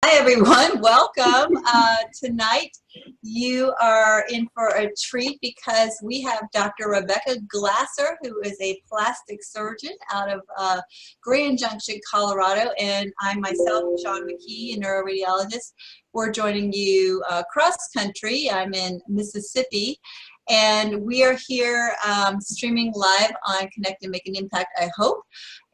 Hi, everyone. Welcome. Tonight, you are in for a treat because we have Dr. Rebecca Glasser, who is a plastic surgeon out of Grand Junction, Colorado, and I myself, Shaun, McKee, a neuroradiologist. We're joining you cross country. I'm in Mississippi, and we are here streaming live on Connect and Make an Impact, I hope,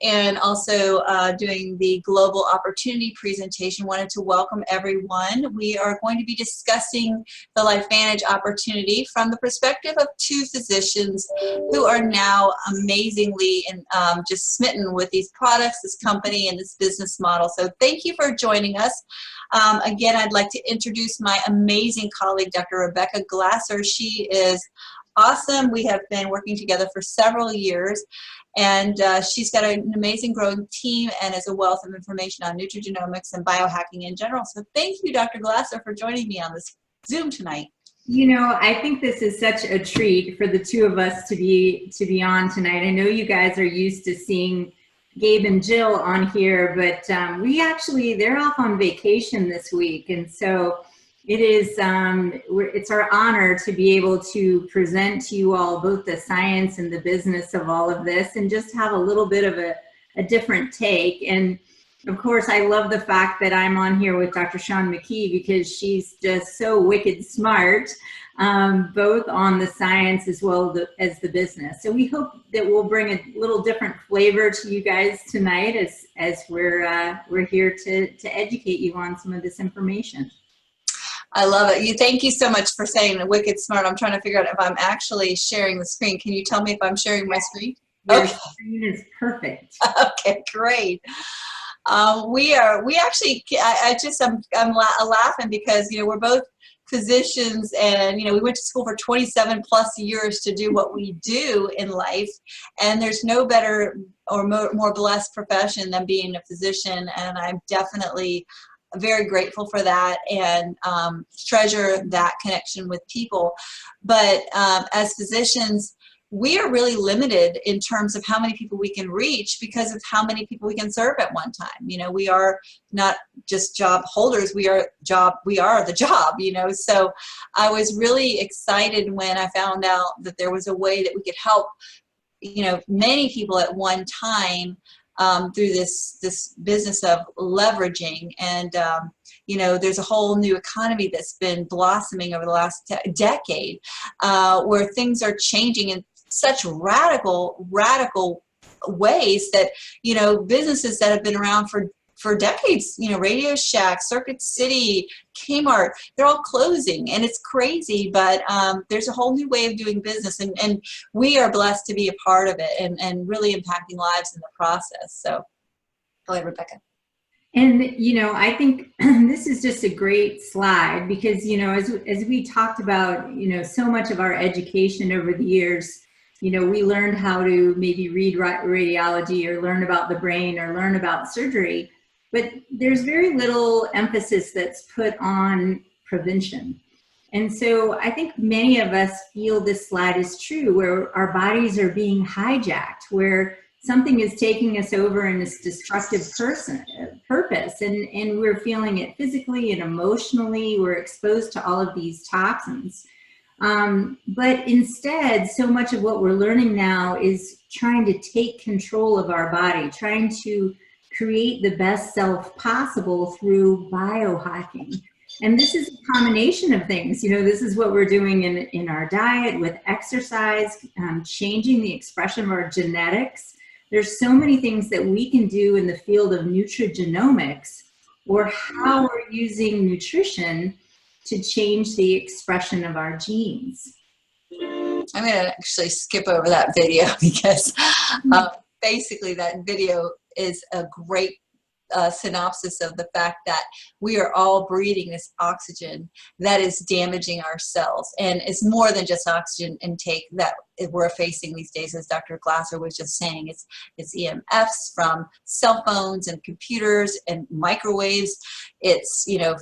and also doing the Global Opportunity presentation. Wanted to welcome everyone. We are going to be discussing the LifeVantage opportunity from the perspective of two physicians who are now amazingly and just smitten with these products, this company, and this business model. So thank you for joining us. Again, I'd like to introduce my amazing colleague, Dr. Rebecca Glasser. She is awesome. We have been working together for several years, and she's got an amazing growing team and is a wealth of information on nutrigenomics and biohacking in general. So thank you, Dr. Glasser, for joining me on this Zoom tonight. You know, I think this is such a treat for the two of us to be on tonight. I know you guys are used to seeing Gabe and Jill on here, but they're off on vacation this week, and so it is it's our honor to be able to present to you all both the science and the business of all of this, and just have a little bit of a different take. And of course, I love the fact that I'm on here with Dr. Shaun McKee, because she's just so wicked smart, both on the science as well as the business. So we hope that we'll bring a little different flavor to you guys tonight as we're here to educate you on some of this information. I love it. Thank you so much for saying wicked smart. I'm trying to figure out if I'm actually sharing the screen. Can you tell me if I'm sharing my screen? Your screen is perfect. Okay, great. I'm laughing because, you know, we're both physicians, and, you know, we went to school for 27 plus years to do what we do in life, and there's no better or more blessed profession than being a physician, and I'm definitely very grateful for that, and treasure that connection with people. But as physicians, we are really limited in terms of how many people we can reach because of how many people we can serve at one time. You know, we are not just job holders, we are the job, you know. So I was really excited when I found out that there was a way that we could help, you know, many people at one time through this business of leveraging. And you know, there's a whole new economy that's been blossoming over the last decade, where things are changing in such radical ways that, you know, businesses that have been around for decades, you know, Radio Shack, Circuit City, Kmart, they're all closing, and it's crazy, but there's a whole new way of doing business, and we are blessed to be a part of it, and really impacting lives in the process. So go ahead, Rebecca. And, you know, I think this is just a great slide because, you know, as we talked about, you know, so much of our education over the years, you know, we learned how to maybe read radiology or learn about the brain or learn about surgery, but there's very little emphasis that's put on prevention. And so I think many of us feel this slide is true, where our bodies are being hijacked, where something is taking us over in this destructive purpose, and we're feeling it physically and emotionally. We're exposed to all of these toxins. But instead, so much of what we're learning now is trying to take control of our body, trying to create the best self possible through biohacking. And this is a combination of things. You know, this is what we're doing in our diet, with exercise, changing the expression of our genetics. There's so many things that we can do in the field of nutrigenomics, or how we're using nutrition to change the expression of our genes. I'm going to actually skip over that video because basically that video is a great synopsis of the fact that we are all breathing this oxygen that is damaging our cells, and it's more than just oxygen intake that we're facing these days. As Dr. Glasser was just saying, it's EMFs from cell phones and computers and microwaves. It's, you know,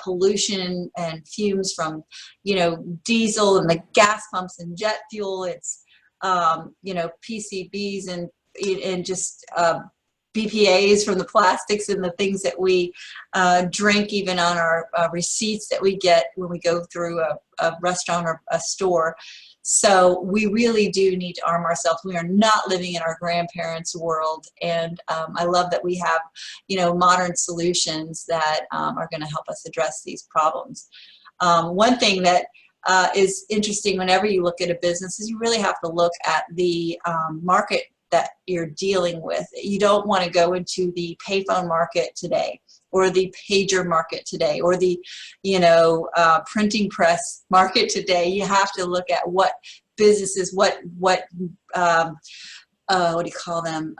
pollution and fumes from, you know, diesel and the gas pumps and jet fuel. It's you know, PCBs and just BPAs from the plastics and the things that we drink, even on our receipts that we get when we go through a restaurant or a store. So we really do need to arm ourselves. We are not living in our grandparents' world, and I love that we have, modern solutions that are going to help us address these problems. One thing that is interesting whenever you look at a business is you really have to look at the market that you're dealing with. You don't want to go into the payphone market today, or the pager market today, or the printing press market today. You have to look at what businesses, what do you call them?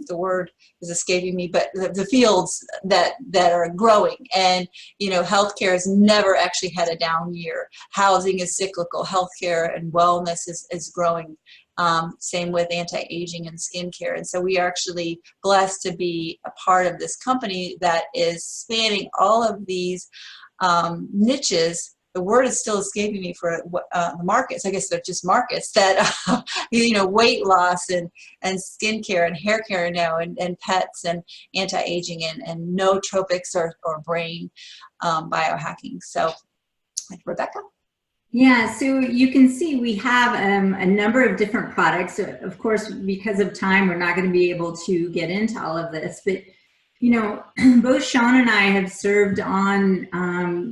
The word is escaping me, but the fields that are growing. And healthcare has never actually had a down year. Housing is cyclical. Healthcare and wellness is growing. Same with anti-aging and skincare. And so we are actually blessed to be a part of this company that is spanning all of these niches. The word is still escaping me for the markets. I guess they're just markets that, weight loss and skincare and hair care now, and pets and anti-aging and nootropics or brain biohacking. So, Rebecca? Yeah, so you can see we have a number of different products. Of course, because of time, we're not going to be able to get into all of this, but both Shaun and I have served on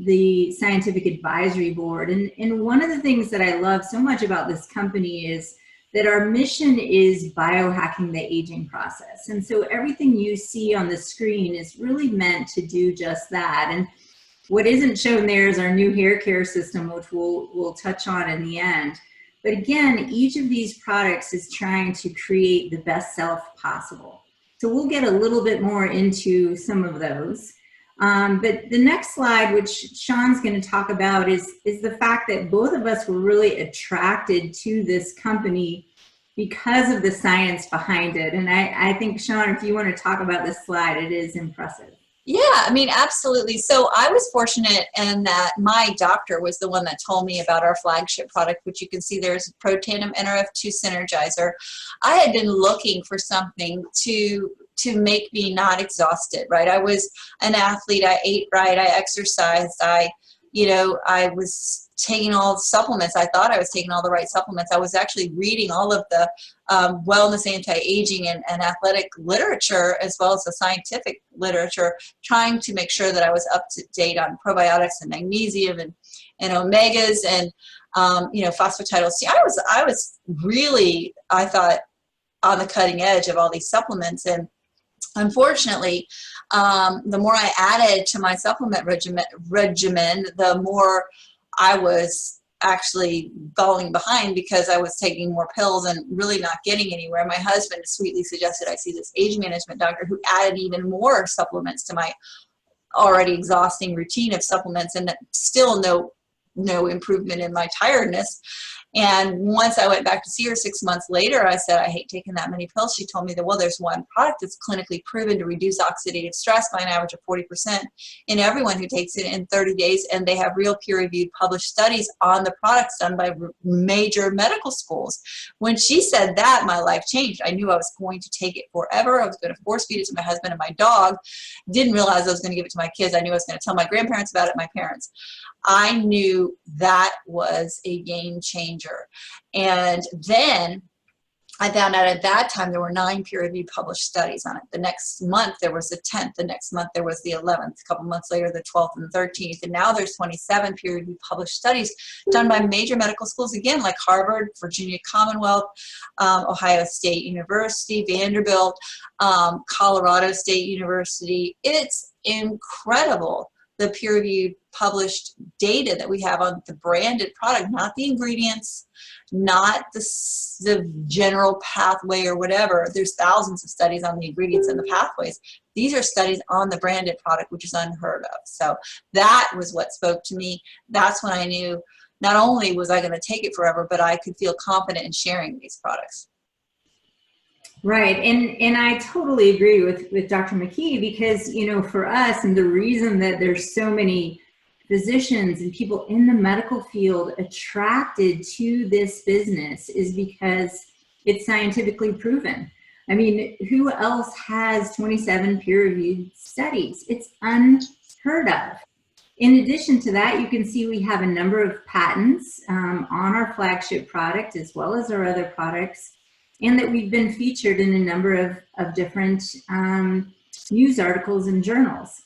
the scientific advisory board. And one of the things that I love so much about this company is that our mission is biohacking the aging process. And so everything you see on the screen is really meant to do just that. And what isn't shown there is our new hair care system, which we'll touch on in the end. But again, each of these products is trying to create the best self possible. So we'll get a little bit more into some of those. But the next slide, which Shaun's going to talk about, is the fact that both of us were really attracted to this company because of the science behind it. And I think, Shaun, if you want to talk about this slide, it is impressive. Yeah, absolutely. So I was fortunate in that my doctor was the one that told me about our flagship product, which you can see there's Protandim NRF2 Synergizer. I had been looking for something to make me not exhausted, right? I was an athlete. I ate right. I exercised. I was taking all the supplements. I thought I was taking all the right supplements. I was actually reading all of the wellness, anti-aging, and athletic literature, as well as the scientific literature, trying to make sure that I was up to date on probiotics and magnesium and omegas and phosphatidyl C. I was really, I thought, on the cutting edge of all these supplements. And unfortunately, the more I added to my supplement regimen, the more I was actually falling behind, because I was taking more pills and really not getting anywhere. My husband sweetly suggested I see this age management doctor who added even more supplements to my already exhausting routine of supplements, and still no improvement in my tiredness. And once I went back to see her 6 months later, I said, I hate taking that many pills. She told me that, well, there's one product that's clinically proven to reduce oxidative stress by an average of 40% in everyone who takes it in 30 days. And they have real peer-reviewed published studies on the products done by major medical schools. When she said that, my life changed. I knew I was going to take it forever. I was going to force feed it to my husband and my dog. Didn't realize I was going to give it to my kids. I knew I was going to tell my grandparents about it, my parents. I knew that was a game changer. And then I found out at that time there were 9 peer-reviewed published studies on it. The next month there was the 10th. The next month there was the 11th. A couple months later, the 12th and 13th. And now there's 27 peer-reviewed published studies done by major medical schools, again, like Harvard, Virginia Commonwealth, Ohio State University, Vanderbilt, Colorado State University. It's incredible, the peer-reviewed published data that we have on the branded product, not the ingredients, not the general pathway or whatever. There's thousands of studies on the ingredients and the pathways. These are studies on the branded product, which is unheard of. So that was what spoke to me. That's when I knew not only was I going to take it forever, but I could feel confident in sharing these products. Right. And I totally agree with Dr. McKee, because, for us, and the reason that there's so many physicians and people in the medical field attracted to this business is because it's scientifically proven. I mean, who else has 27 peer-reviewed studies? It's unheard of. In addition to that, you can see we have a number of patents on our flagship product as well as our other products, and that we've been featured in a number of different news articles and journals.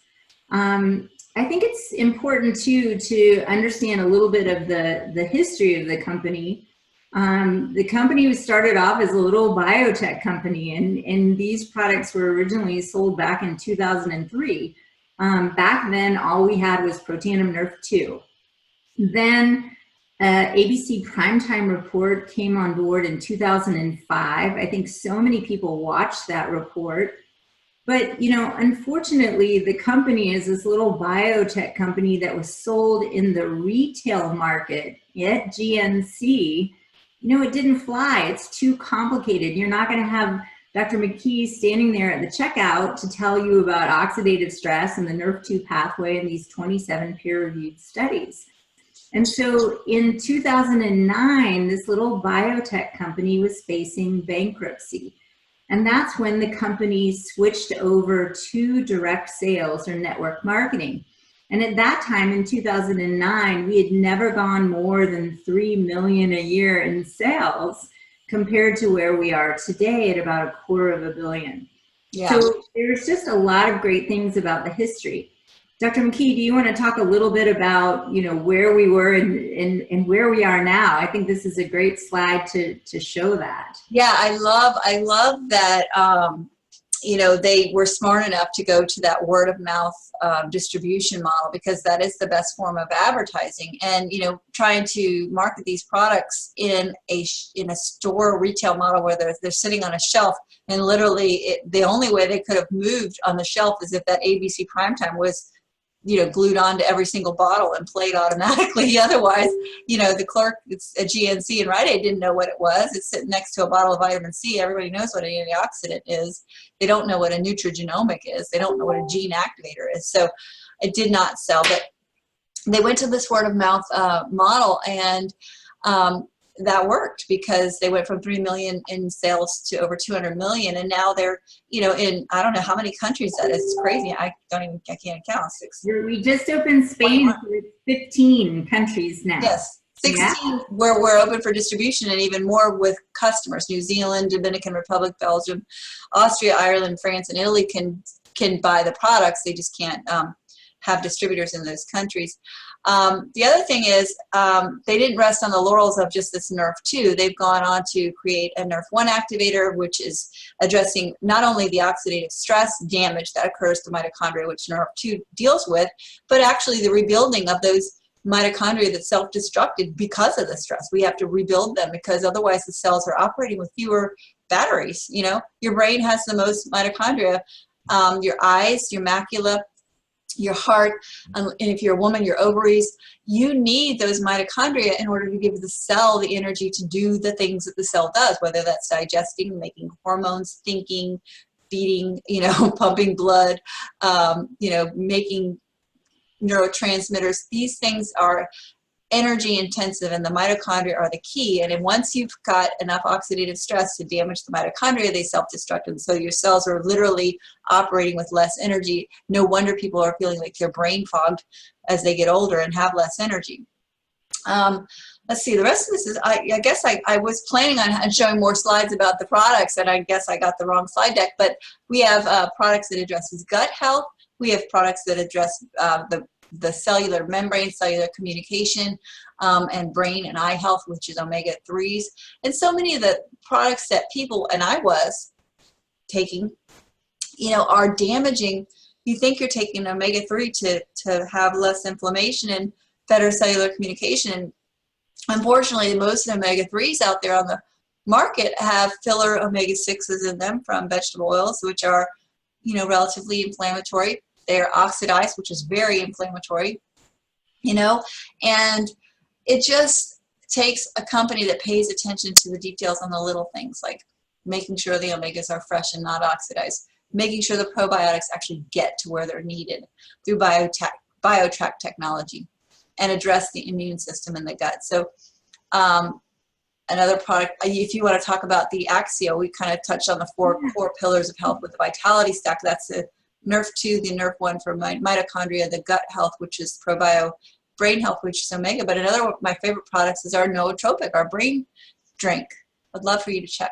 I think it's important too to understand a little bit of the history of the company. The company was started off as a little biotech company, and these products were originally sold back in 2003. Back then, all we had was Protandim Nerf 2. Then ABC Primetime Report came on board in 2005. I think so many people watched that report. But, you know, unfortunately, the company is this little biotech company that was sold in the retail market at GNC. You know, it didn't fly. It's too complicated. You're not going to have Dr. McKee standing there at the checkout to tell you about oxidative stress and the NRF2 pathway and these 27 peer-reviewed studies. And so in 2009, this little biotech company was facing bankruptcy. And that's when the company switched over to direct sales or network marketing. And at that time in 2009, we had never gone more than 3 million a year in sales compared to where we are today at about $250 million. Yeah. So there's just a lot of great things about the history. Dr. McKee, do you want to talk a little bit about, you know, where we were and where we are now? I think this is a great slide to show that. Yeah, I love that, you know, they were smart enough to go to that word of mouth distribution model, because that is the best form of advertising. And, you know, trying to market these products in a store retail model where they're sitting on a shelf, and literally the only way they could have moved on the shelf is if that ABC Primetime was, you know, glued onto every single bottle and played automatically. Otherwise, you know, the clerk at GNC and Rite Aid didn't know what it was. It's sitting next to a bottle of vitamin C. Everybody knows what an antioxidant is. They don't know what a nutrigenomic is. They don't know what a gene activator is. So it did not sell. But they went to this word of mouth model, and that worked, because they went from 3 million in sales to over 200 million, and now they're, you know, in, I don't know how many countries that is. It's crazy. I can't count. We just opened Spain, so it's 15 countries now. Yes, 16 where we're open for distribution, and even more with customers. New Zealand, Dominican Republic, Belgium, Austria, Ireland, France, and Italy can buy the products. They just can't have distributors in those countries. The other thing is they didn't rest on the laurels of just this NRF2. They've gone on to create a NRF1 activator, which is addressing not only the oxidative stress damage that occurs to mitochondria, which NRF2 deals with, but actually the rebuilding of those mitochondria that self-destructed because of the stress. We have to rebuild them, because otherwise the cells are operating with fewer batteries. You know, your brain has the most mitochondria, your eyes, your macula, your heart, and if you're a woman, your ovaries. You need those mitochondria in order to give the cell the energy to do the things that the cell does, whether that's digesting, making hormones, thinking, feeding, you know, pumping blood, you know, making neurotransmitters. These things are energy intensive, and the mitochondria are the key. And then once you've got enough oxidative stress to damage the mitochondria, they self-destruct, and so your cells are literally operating with less energy. No wonder people are feeling like they're brain fogged as they get older and have less energy. Let's see, the rest of this is, I guess I was planning on showing more slides about the products, and I guess I got the wrong slide deck. But we have products that addresses gut health. We have products that address the cellular membrane, cellular communication, and brain and eye health, which is omega-3s. And so many of the products that people, and I was taking, you know, are damaging. You think you're taking omega-3 to have less inflammation and better cellular communication. And unfortunately, most of the omega-3s out there on the market have filler omega-6s in them from vegetable oils, which are, you know, relatively inflammatory. They're oxidized, which is very inflammatory, you know, and it just takes a company that pays attention to the details on the little things, like making sure the omegas are fresh and not oxidized, making sure the probiotics actually get to where they're needed through biotrack technology, and address the immune system in the gut. So another product, if you want to talk about the Axio, we kind of touched on the four core pillars of health with the Vitality Stack. That's the Nerf 2, the Nerf 1 for mitochondria, the gut health, which is probio, brain health, which is omega. But another one of my favorite products is our nootropic, our brain drink. I'd love for you to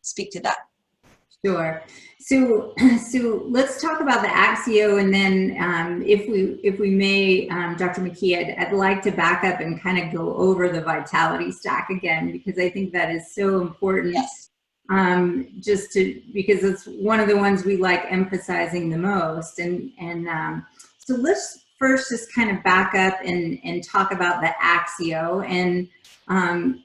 speak to that. Sure. So let's talk about the Axio, and then if we may, Dr. McKee, I'd like to back up and kind of go over the Vitality Stack again, because I think that is so important. Yes. Because it's one of the ones we like emphasizing the most. And so let's first just kind of back up and talk about the Axio. And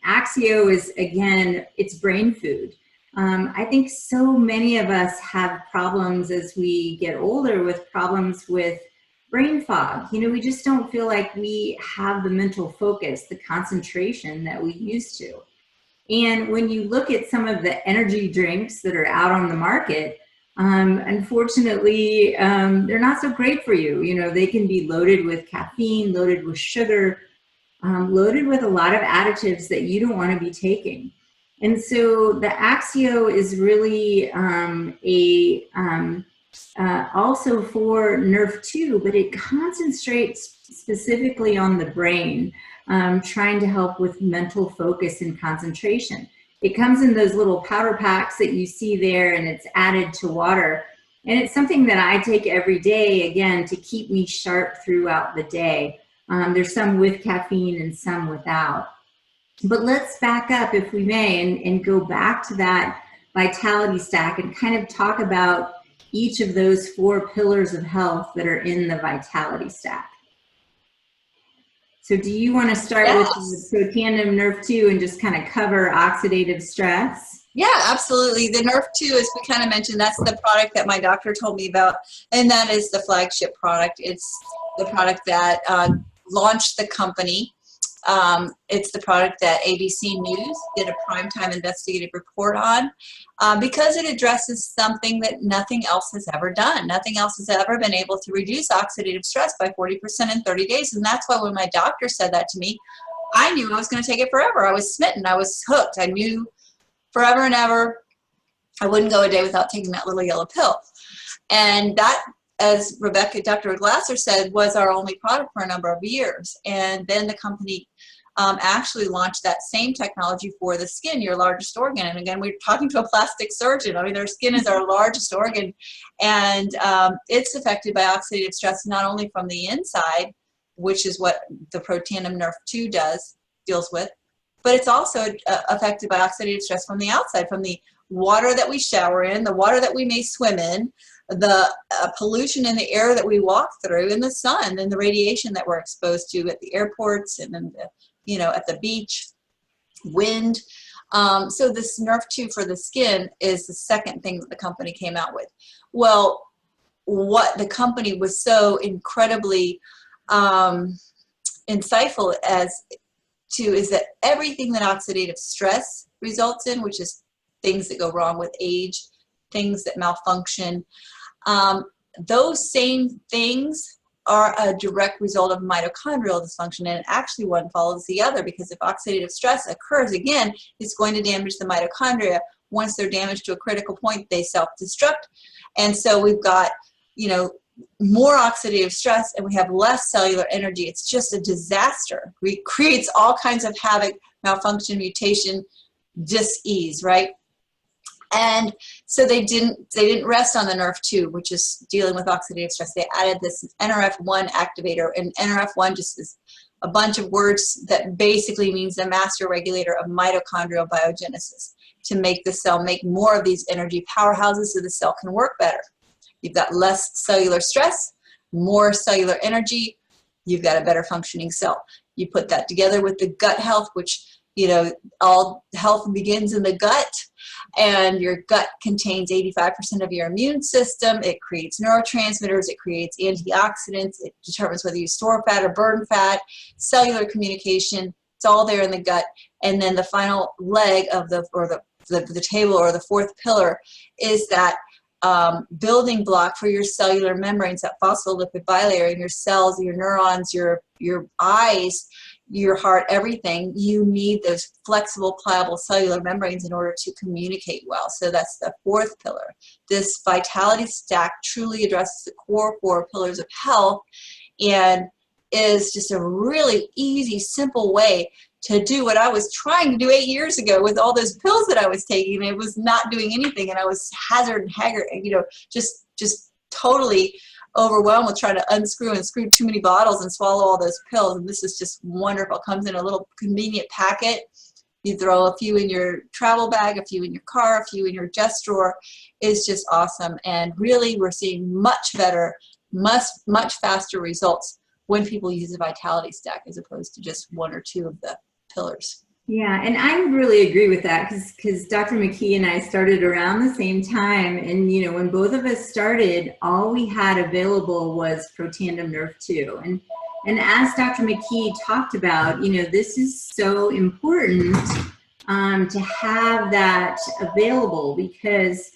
Axio is, again, it's brain food. I think so many of us have problems as we get older with problems with brain fog. You know, we just don't feel like we have the mental focus, the concentration that we used to. And when you look at some of the energy drinks that are out on the market, unfortunately, they're not so great for you. You know, they can be loaded with caffeine, loaded with sugar, loaded with a lot of additives that you don't want to be taking. And so the Axio is really also for Nerf 2, but it concentrates specifically on the brain, trying to help with mental focus and concentration. It comes in those little powder packs that you see there, and it's added to water. And it's something that I take every day, again, to keep me sharp throughout the day. There's some with caffeine and some without. But let's back up, if we may, and go back to that Vitality Stack and kind of talk about each of those 4 pillars of health that are in the Vitality Stack. So do you want to start with the Protandim Nerf 2 and just kind of cover oxidative stress? Yeah, absolutely. The Nerf 2, as we kind of mentioned, that's the product that my doctor told me about, and that is the flagship product. It's the product that launched the company. It's the product that ABC News did a primetime investigative report on, because it addresses something that nothing else has ever done. Nothing else has ever been able to reduce oxidative stress by 40% in 30 days. And that's why when my doctor said that to me, I knew I was going to take it forever. I was smitten. I was hooked. I knew forever and ever I wouldn't go a day without taking that little yellow pill. And that, as Dr. Glasser said, was our only product for a number of years. And then the company actually launched that same technology for the skin, your largest organ. And again, we're talking to a plastic surgeon. I mean, our skin is our largest organ, and it's affected by oxidative stress not only from the inside, which is what the Protandim Nerf 2 deals with, but it's also affected by oxidative stress from the outside, from the water that we shower in, the water that we may swim in, the pollution in the air that we walk through, in the sun, and the radiation that we're exposed to at the airports and in the, at the beach, wind. So this Nerf 2 for the skin is the second thing that the company came out with. Well, what the company was so incredibly insightful is that everything that oxidative stress results in, which is things that go wrong with age, things that malfunction, those same things are a direct result of mitochondrial dysfunction, and actually one follows the other, because if oxidative stress occurs, again, it's going to damage the mitochondria. Once they're damaged to a critical point, they self-destruct, and so we've got, more oxidative stress, and we have less cellular energy. It's just a disaster. It creates all kinds of havoc, malfunction, mutation, dis-ease, right? And so they didn't rest on the Nerf 2, which is dealing with oxidative stress. They added this NRF1 activator, and NRF1 just is a bunch of words that basically means the master regulator of mitochondrial biogenesis, to make the cell make more of these energy powerhouses so the cell can work better. You've got less cellular stress, more cellular energy, you've got a better functioning cell. You put that together with the gut health, which, all health begins in the gut, and your gut contains 85% of your immune system. It creates neurotransmitters, it creates antioxidants, it determines whether you store fat or burn fat, cellular communication, it's all there in the gut. And then the final leg of the table, or the fourth pillar, is that building block for your cellular membranes, that phospholipid bilayer in your cells, your neurons, your eyes, your heart, everything, you need those flexible, pliable cellular membranes in order to communicate well. So that's the fourth pillar. This vitality stack truly addresses the core four pillars of health and is just a really easy, simple way to do what I was trying to do 8 years ago with all those pills that I was taking. It was not doing anything, and I was haggard, just totally overwhelmed with trying to unscrew and screw too many bottles and swallow all those pills. And this is just wonderful. It comes in a little convenient packet. You throw a few in your travel bag, a few in your car, a few in your desk drawer. It's just awesome. And really, we're seeing much better, much faster results when people use a vitality stack as opposed to just one or two of the pillars. Yeah, and I would really agree with that because Dr. McKee and I started around the same time, and when both of us started, all we had available was Protandim Nerve 2, and as Dr. McKee talked about, this is so important to have that available because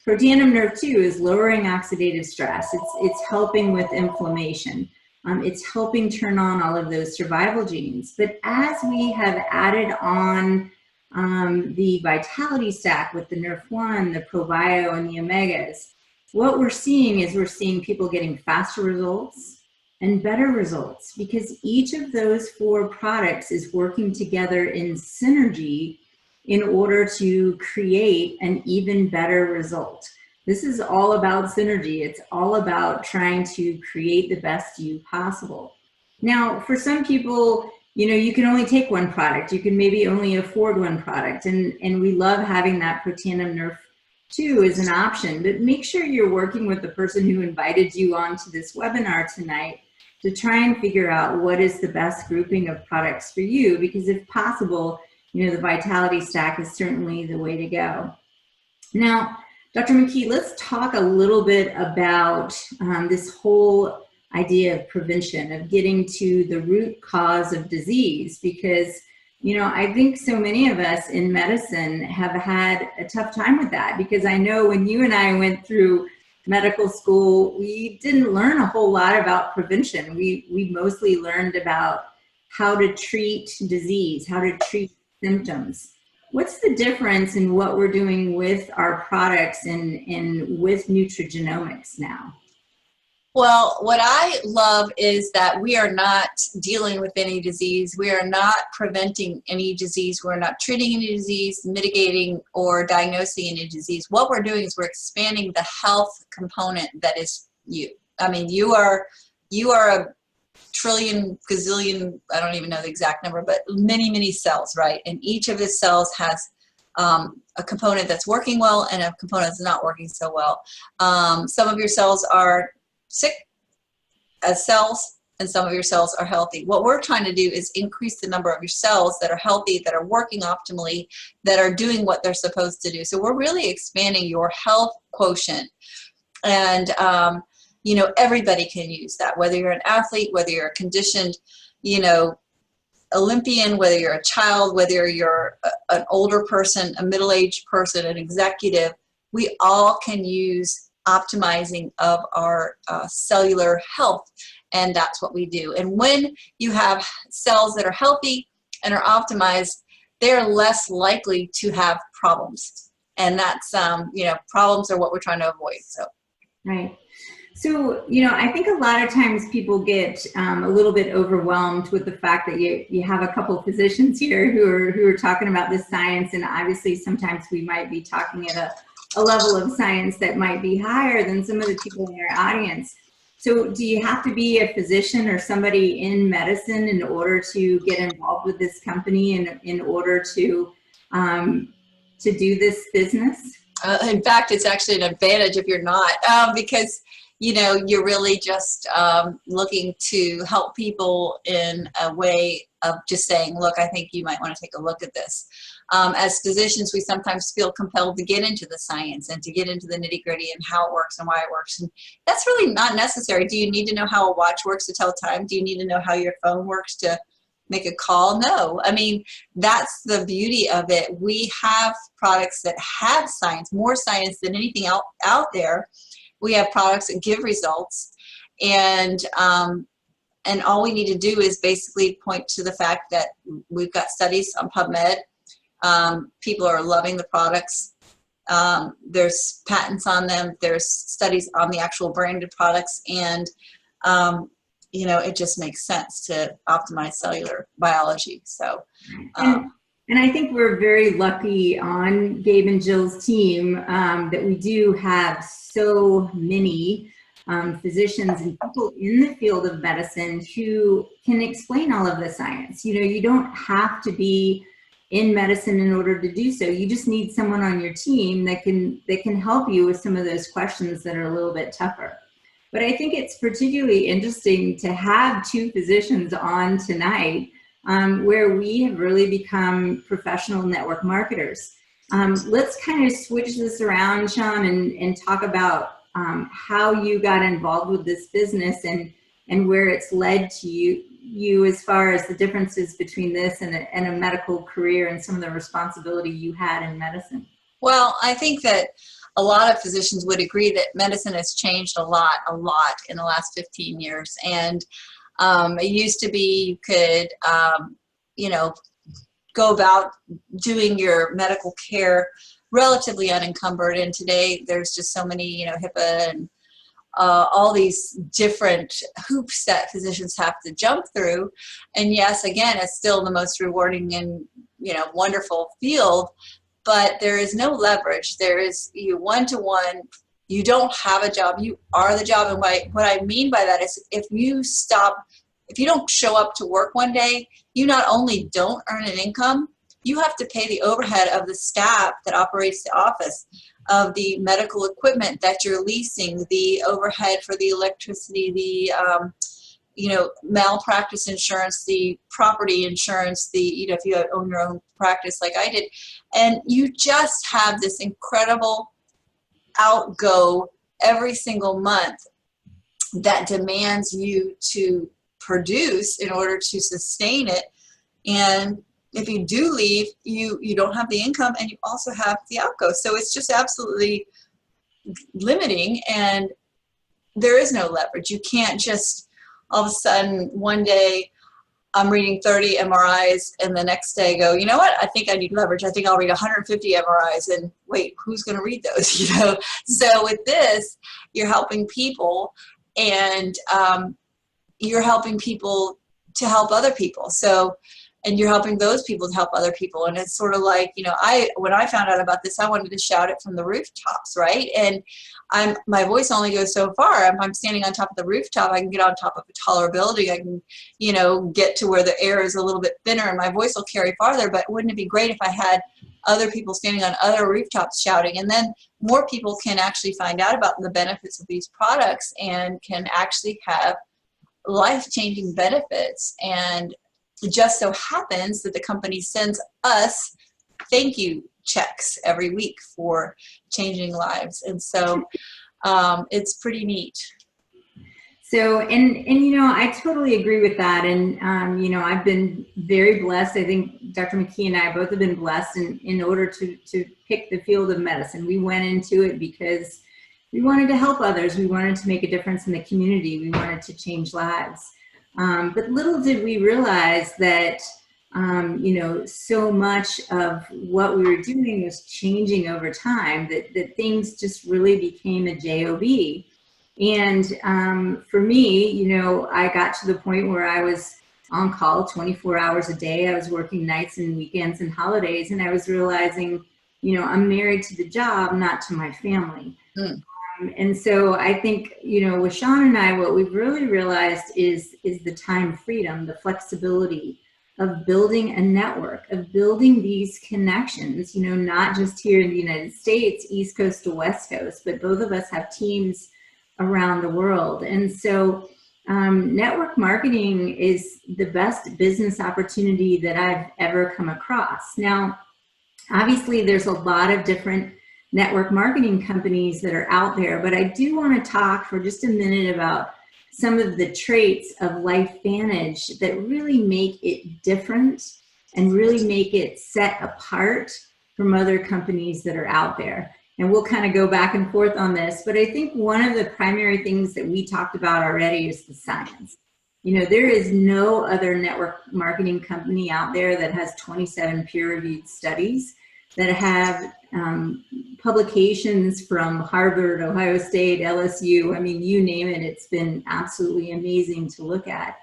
Protandim Nerve 2 is lowering oxidative stress. It's helping with inflammation. It's helping turn on all of those survival genes. But as we have added on the vitality stack with the Nerf1, the ProBio, and the Omegas, what we're seeing is people getting faster results and better results because each of those four products is working together in synergy in order to create an even better result. This is all about synergy. It's all about trying to create the best you possible. Now, for some people, you can only take one product. You can maybe only afford one product. And we love having that Protandim Nerf 2 as an option. But make sure you're working with the person who invited you onto this webinar tonight to try and figure out what is the best grouping of products for you. Because if possible, the vitality stack is certainly the way to go. Now, Dr. McKee, let's talk a little bit about this whole idea of prevention, of getting to the root cause of disease, because, I think so many of us in medicine have had a tough time with that, because I know when you and I went through medical school, we didn't learn a whole lot about prevention. We mostly learned about how to treat disease, how to treat symptoms. What's the difference in what we're doing with our products and with nutrigenomics now? Well, what I love is that we are not dealing with any disease. We are not preventing any disease. We're not treating any disease, mitigating or diagnosing any disease. What we're doing is we're expanding the health component that is you. I mean, you are a trillion, gazillion, I don't even know the exact number, but many, many cells, right? And each of the cells has a component that's working well and a component that's not working so well. Some of your cells are sick as cells, and some of your cells are healthy. What we're trying to do is increase the number of your cells that are healthy, that are working optimally, that are doing what they're supposed to do. So we're really expanding your health quotient. And everybody can use that, whether you're an athlete, whether you're a conditioned, Olympian, whether you're a child, whether you're an older person, a middle-aged person, an executive. We all can use optimizing of our cellular health, and that's what we do. And when you have cells that are healthy and are optimized, they're less likely to have problems. And that's, problems are what we're trying to avoid. So, right. So, I think a lot of times people get a little bit overwhelmed with the fact that you have a couple of physicians here who are talking about this science, and obviously sometimes we might be talking at a level of science that might be higher than some of the people in your audience. So do you have to be a physician or somebody in medicine in order to get involved with this company and in order to do this business? In fact, it's actually an advantage if you're not, because you're really just looking to help people in a way of just saying, look, I think you might want to take a look at this. As physicians, we sometimes feel compelled to get into the science and to get into the nitty-gritty and how it works and why it works. And that's really not necessary. Do you need to know how a watch works to tell time? Do you need to know how your phone works to make a call? No. I mean, that's the beauty of it. We have products that have science, more science than anything out there. We have products that give results, and And all we need to do is basically point to the fact that we've got studies on PubMed. People are loving the products. There's patents on them. There's studies on the actual branded products. And, you know, it just makes sense to optimize cellular biology. So, and I think we're very lucky on Gabe and Jill's team that we do have so many physicians and people in the field of medicine who can explain all of the science. You know, you don't have to be in medicine in order to do so. You just need someone on your team that can help you with some of those questions that are a little bit tougher. But I think it's particularly interesting to have two physicians on tonight where we have really become professional network marketers. Let's kind of switch this around, Shaun, and talk about how you got involved with this business and where it's led to you as far as the differences between this and a medical career and some of the responsibility you had in medicine. Well, I think that a lot of physicians would agree that medicine has changed a lot in the last 15 years. And it used to be you could, you know, go about doing your medical care relatively unencumbered. And today there's just so many, you know, HIPAA and all these different hoops that physicians have to jump through. And yes, again, it's still the most rewarding and, you know, wonderful field, but there is no leverage. There is you one-to-one. You don't have a job. You are the job. And what I mean by that is if you don't show up to work one day, you not only don't earn an income, you have to pay the overhead of the staff that operates the office, of the medical equipment that you're leasing, the overhead for the electricity, the you know, malpractice insurance, the property insurance, the, you know, if you own your own practice like I did. And you just have this incredible outgo every single month that demands you to produce in order to sustain it. And if you do leave, you don't have the income and you also have the outgo. So it's just absolutely limiting, and there is no leverage. You can't just all of a sudden one day I'm reading 30 MRIs and the next day go, you know what, I think I need leverage. I think I'll read 150 MRIs, and wait, who's going to read those? You know, so with this, you're helping people, and you're helping people to help other people. So, and you're helping those people to help other people. And it's sort of like, you know, when I found out about this, I wanted to shout it from the rooftops, right? And my voice only goes so far. If I'm standing on top of the rooftop, I can get on top of a taller building. I can, you know, get to where the air is a little bit thinner and my voice will carry farther. But wouldn't it be great if I had other people standing on other rooftops shouting? And then more people can actually find out about the benefits of these products and can actually have life-changing benefits. And it just so happens that the company sends us thank you checks every week for changing lives. And so it's pretty neat. So, and you know, I totally agree with that. And, you know, I've been very blessed. I think Dr. McKee and I both have been blessed in order to pick the field of medicine. We went into it because we wanted to help others. We wanted to make a difference in the community. We wanted to change lives. But little did we realize that, you know, so much of what we were doing was changing over time, that things just really became a job. And for me, you know, I got to the point where I was on call 24 hours a day. I was working nights and weekends and holidays, and I was realizing, you know, I'm married to the job, not to my family. Mm. And so I think, you know, with Shaun and I, what we've really realized is the time freedom, the flexibility of building a network, of building these connections, you know, not just here in the United States, East Coast to West Coast, but both of us have teams around the world. And so network marketing is the best business opportunity that I've ever come across. Now, obviously, there's a lot of different network marketing companies that are out there, but I do want to talk for just a minute about some of the traits of LifeVantage that really make it different and really make it set apart from other companies that are out there. And we'll kind of go back and forth on this, but I think one of the primary things that we talked about already is the science. You know, there is no other network marketing company out there that has 27 peer-reviewed studies, that have publications from Harvard, Ohio State, LSU. I mean, you name it, it's been absolutely amazing to look at.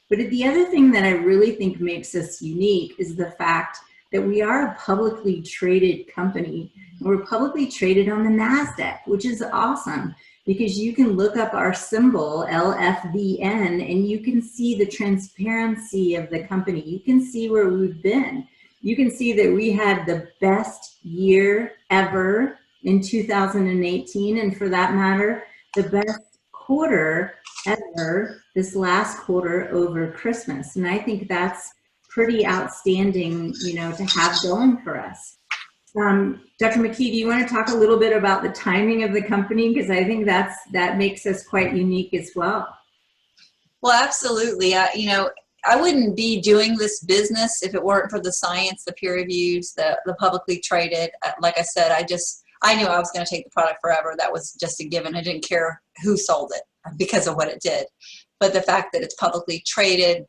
But the other thing that I really think makes us unique is the fact that we are a publicly traded company. We're publicly traded on the NASDAQ, which is awesome, because you can look up our symbol, LFVN, and you can see the transparency of the company. You can see where we've been. You can see that we had the best year ever in 2018, and for that matter, the best quarter ever this last quarter over Christmas. And I think that's pretty outstanding, you know, to have going for us. Dr. McKee, do you want to talk a little bit about the timing of the company? Because I think that makes us quite unique as well. Well, absolutely. You know, I wouldn't be doing this business if it weren't for the science, the peer reviews, the publicly traded. Like I said, I knew I was going to take the product forever. That was just a given. I didn't care who sold it because of what it did. But the fact that it's publicly traded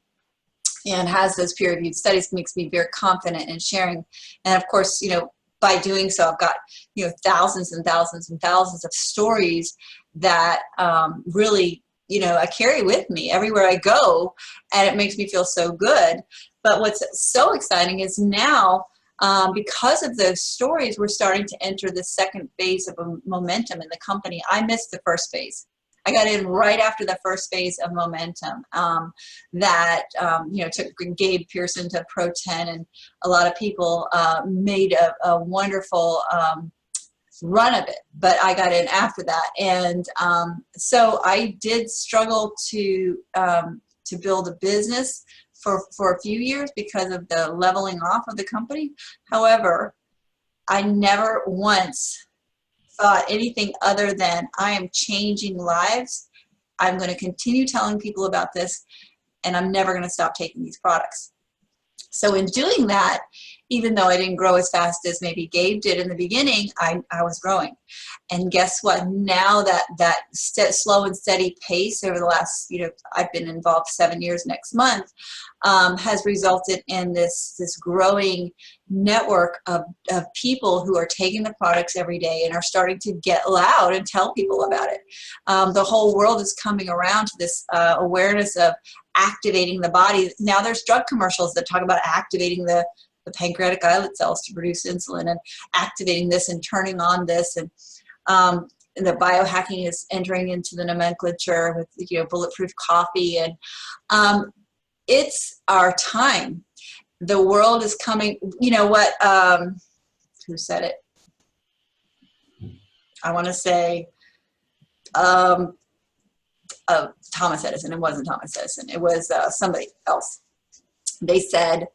and has those peer reviewed studies makes me very confident in sharing. And of course, you know, by doing so, I've got, you know, thousands and thousands and thousands of stories that really, you know, I carry with me everywhere I go, and it makes me feel so good. But what's so exciting is now, because of those stories, we're starting to enter the second phase of a momentum in the company. I missed the first phase. I got in right after the first phase of momentum you know, took Gabe Pearson to Pro 10, and a lot of people made a wonderful run of it, but I got in after that. And so I did struggle to build a business for a few years because of the leveling off of the company. However, I never once thought anything other than I am changing lives. I'm going to continue telling people about this, and I'm never going to stop taking these products. So in doing that, even though I didn't grow as fast as maybe Gabe did in the beginning, I was growing. And guess what? Now that slow and steady pace over the last, you know, I've been involved 7 years next month, has resulted in this growing network of people who are taking the products every day and are starting to get loud and tell people about it. The whole world is coming around to this awareness of activating the body. Now there's drug commercials that talk about activating the pancreatic islet cells to produce insulin, and activating this and turning on this, and the biohacking is entering into the nomenclature with, you know, bulletproof coffee, and it's our time. The world is coming. You know what? Who said it? I want to say Thomas Edison. It wasn't Thomas Edison. It was somebody else. They said,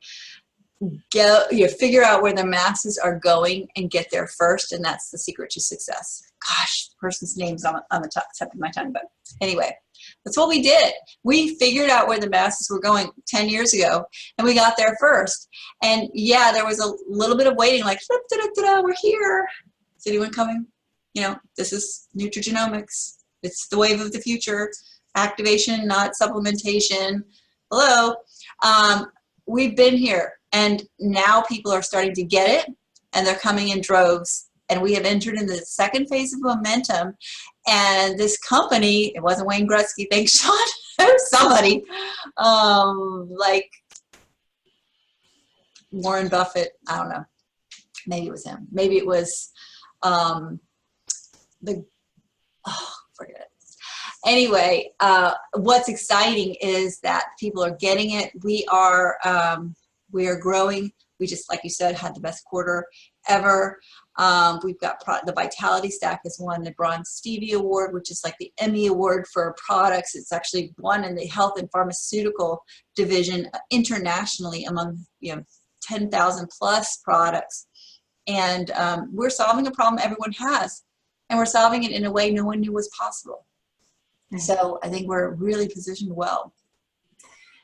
figure out where the masses are going and get there first, and that's the secret to success. Gosh, the person's name's on the tip of my tongue, but anyway, that's what we did. We figured out where the masses were going 10 years ago, and we got there first. And yeah, there was a little bit of waiting, like, we're here. Is anyone coming? You know, this is nutrigenomics. It's the wave of the future. Activation, not supplementation. Hello. We've been here. And now people are starting to get it, and they're coming in droves. And we have entered into the second phase of momentum. And this company, it wasn't Wayne Gretzky, thanks, Shaun. It was somebody like Warren Buffett. I don't know. Maybe it was him. Maybe it was forget it. Anyway, what's exciting is that people are getting it. We are growing. We just, like you said, had the best quarter ever. We've got the Vitality Stack has won the Bronze Stevie Award, which is like the Emmy Award for products. It's actually won in the health and pharmaceutical division internationally among, you know, 10,000 plus products. And we're solving a problem everyone has, and we're solving it in a way no one knew was possible. So I think we're really positioned well.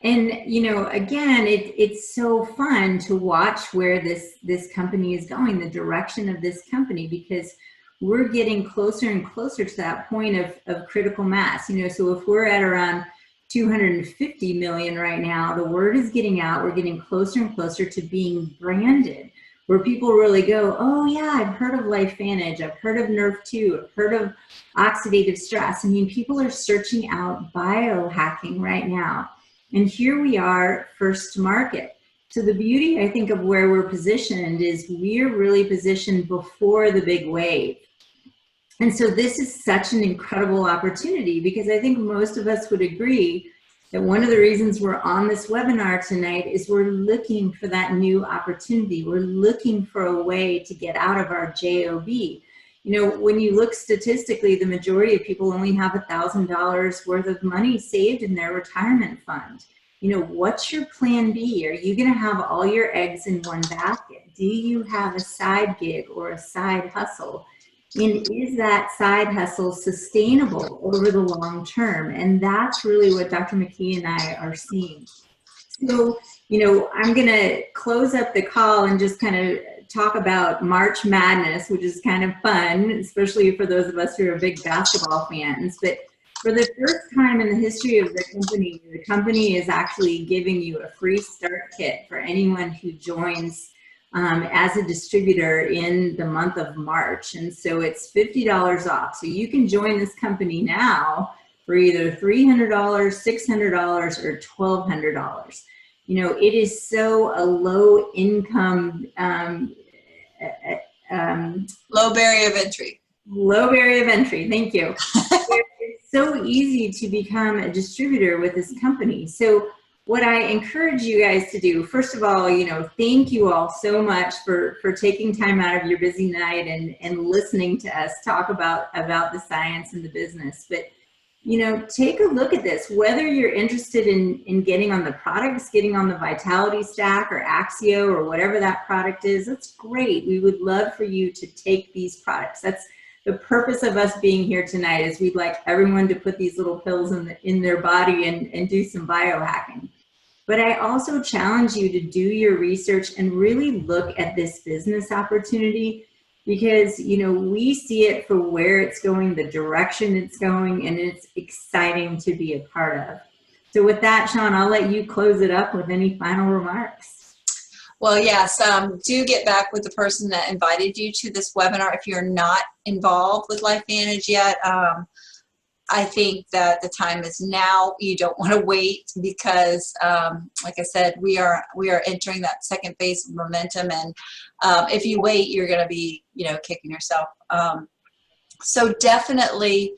And, you know, again, it's so fun to watch where this company is going, the direction of this company, because we're getting closer and closer to that point of critical mass. You know, so if we're at around 250 million right now. The word is getting out. We're getting closer and closer to being branded, where people really go, oh yeah, I've heard of LifeVantage, I've heard of Nerve2, I've heard of oxidative stress. I mean, people are searching out biohacking right now. And here we are, first to market. So the beauty, I think, of where we're positioned is we're really positioned before the big wave. And so this is such an incredible opportunity, because I think most of us would agree that one of the reasons we're on this webinar tonight is we're looking for that new opportunity. We're looking for a way to get out of our JOB. You know, when you look statistically, the majority of people only have $1,000 worth of money saved in their retirement fund. You know, what's your plan B? Are you going to have all your eggs in one basket? Do you have a side gig or a side hustle? And is that side hustle sustainable over the long term? And that's really what Dr. McKee and I are seeing. So, you know, I'm going to close up the call and just kind of talk about March Madness, which is kind of fun, especially for those of us who are big basketball fans. But for the first time in the history of the company is actually giving you a free start kit for anyone who joins as a distributor in the month of March. And so it's $50 off. So you can join this company now for either $300, $600, or $1,200. You know, it is so a low income, low barrier of entry. Low barrier of entry, thank you. It's so easy to become a distributor with this company. So what I encourage you guys to do, first of all, you know, thank you all so much for taking time out of your busy night and listening to us talk about the science and the business. But, you know, take a look at this, whether you're interested in getting on the products, getting on the Vitality Stack or Axio or whatever that product is, that's great. We would love for you to take these products. That's the purpose of us being here tonight, is we'd like everyone to put these little pills in their body and do some biohacking. But I also challenge you to do your research and really look at this business opportunity, because, you know, we see it for where it's going, the direction it's going, and it's exciting to be a part of. So with that, Shaun, I'll let you close it up with any final remarks. Well, yes, do get back with the person that invited you to this webinar. If you're not involved with LifeVantage yet, I think that the time is now. You don't want to wait, because, like I said, we are entering that second phase of momentum, and if you wait, you're going to be, you know, kicking yourself. So definitely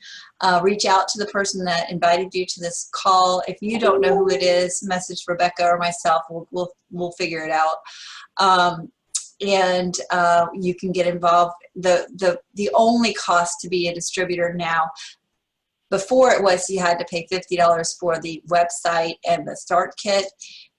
reach out to the person that invited you to this call. If you don't know who it is, message Rebecca or myself. We'll figure it out. And you can get involved. The only cost to be a distributor now, before it was you had to pay $50 for the website and the start kit,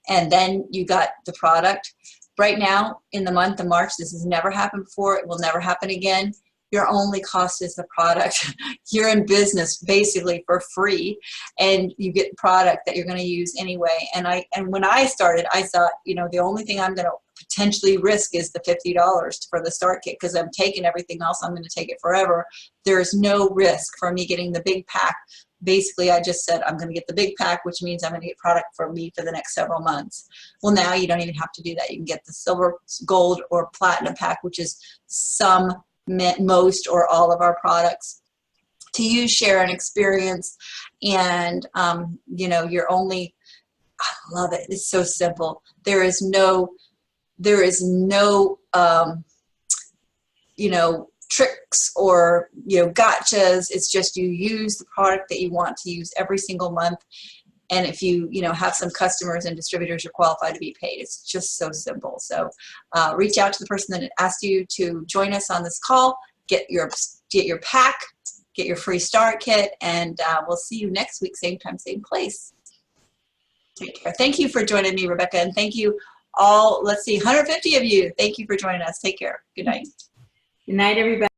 and then you got the product. Right now, in the month of March, this has never happened before. It will never happen again. Your only cost is the product. You're in business basically for free, and you get the product that you're going to use anyway. And when I started, I thought, you know, the only thing I'm going to potentially risk is the $50 for the start kit, because I'm taking everything else. I'm going to take it forever. There's no risk for me getting the big pack. Basically, I just said I'm going to get the big pack, which means I'm going to get product for me for the next several months. Well, now you don't even have to do that. You can get the silver, gold, or platinum pack, which is most or all of our products, to use, share, and experience. And you know, you're only, I love it. It's so simple. There is no you know, tricks or, you know, gotchas. It's just you use the product that you want to use every single month. And if you know, have some customers and distributors, you're qualified to be paid. It's just so simple. So reach out to the person that asked you to join us on this call. Get your pack, get your free start kit, and we'll see you next week, same time, same place. Take care. Thank you for joining me, Rebecca, and thank you all. Let's see, 150 of you. Thank you for joining us. Take care. Good night. Good night, everybody.